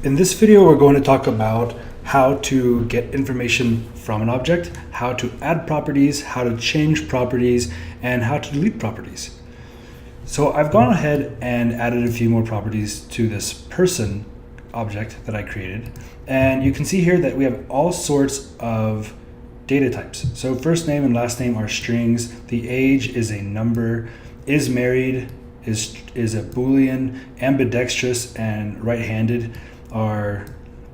In this video, we're going to talk about how to get information from an object, how to add properties, how to change properties, and how to delete properties. So I've gone ahead and added a few more properties to this person object that I created. And you can see here that we have all sorts of data types. So first name and last name are strings. The age is a number. Is married is a Boolean. Ambidextrous and right-handed are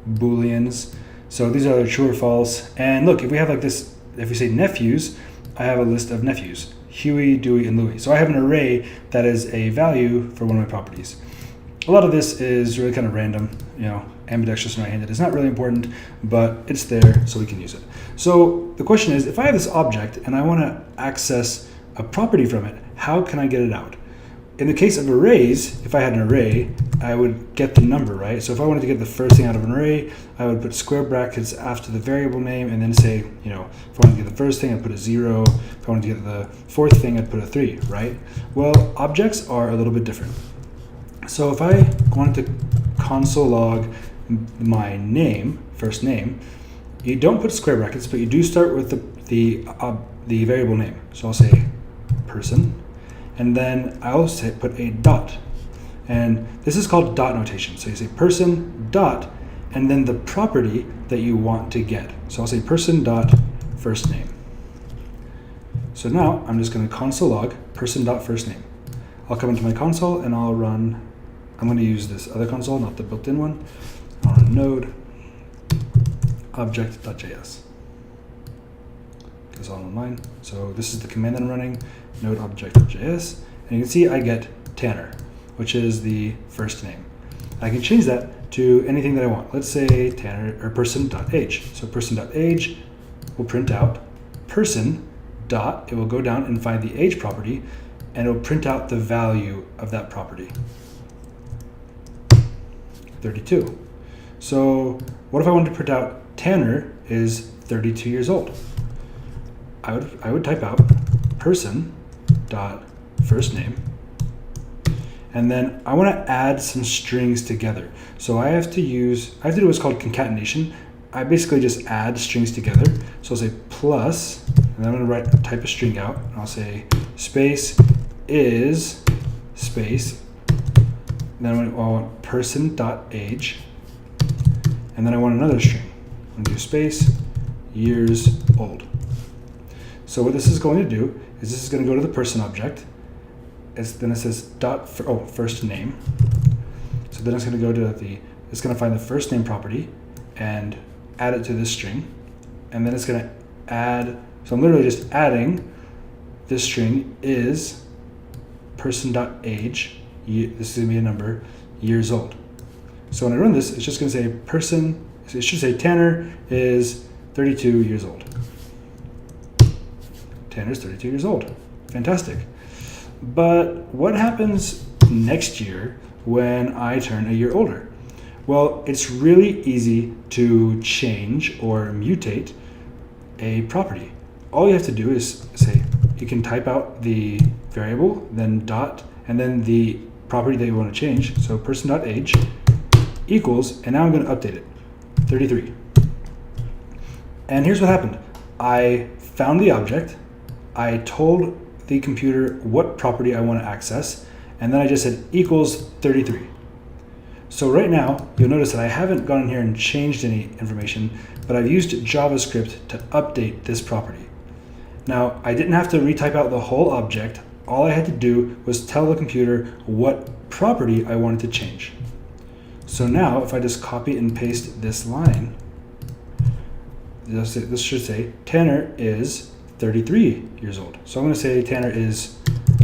Booleans. So these are true or false. And look, if we have like this, if we say nephews, I have a list of nephews, Huey, Dewey, and Louie. So I have an array that is a value for one of my properties. A lot of this is really kind of random, ambidextrous and right-handed. It's not really important, but it's there so we can use it. So the question is, if I have this object and I want to access a property from it, how can I get it out? In the case of arrays, if I had an array, I would get the number, right? So if I wanted to get the first thing out of an array, I would put square brackets after the variable name and then say, if I wanted to get the first thing, I'd put a 0. If I wanted to get the fourth thing, I'd put a 3, right? Well, objects are a little bit different. So if I wanted to console log my name, first name, you don't put square brackets, but you do start with the variable name. So I'll say person. And then I also put a dot. And this is called dot notation. So you say person dot, and then the property that you want to get. So I'll say person dot first name. So now I'm just going to console log person dot first name. I'll come into my console and I'll run, I'm going to use this other console, not the built-in one. I'll run node object.js. It's all online. So this is the command that I'm running, node object.js, and you can see I get Tanner, which is the first name. I can change that to anything that I want. Let's say Tanner or person.age. So person.age will print out person dot, it will go down and find the age property, and it will print out the value of that property, 32. So what if I wanted to print out Tanner is 32 years old? I would type out person dot first name, and then I want to add some strings together. So I have to do what's called concatenation. I basically just add strings together. So I'll say plus, and then I'm going to type a string out, and I'll say space is space. Then I want person dot age, and then I want another string. I'm going to do space years old. So what this is going to do is this is going to go to the person object. Then it says dot first name. So then it's going to go to it's going to find the first name property and add it to this string. And then it's going to add, so I'm literally just adding this string is person.age, this is going to be a number, years old. So when I run this, it's just going to say it should say Tanner is 32 years old. Tanner's 32 years old. Fantastic. But what happens next year when I turn a year older? Well, it's really easy to change or mutate a property. All you have to do is say, you can type out the variable, then dot, and then the property that you want to change. So person.age equals, and now I'm going to update it, 33. And here's what happened. I found the object, I told the computer what property I want to access, and then I just said equals 33. So right now, you'll notice that I haven't gone in here and changed any information, but I've used JavaScript to update this property. Now, I didn't have to retype out the whole object. All I had to do was tell the computer what property I wanted to change. So now, if I just copy and paste this line, this should say Tanner is 33 years old. So I'm going to say Tanner is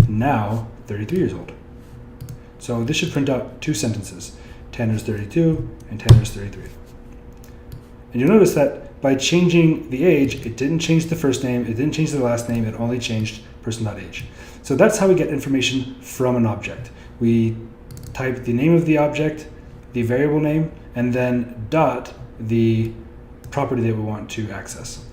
now 33 years old. So this should print out two sentences. Tanner's 32 and Tanner's 33. And you'll notice that by changing the age, it didn't change the first name, it didn't change the last name, it only changed person.age. So that's how we get information from an object. We type the name of the object, the variable name, and then dot the property that we want to access.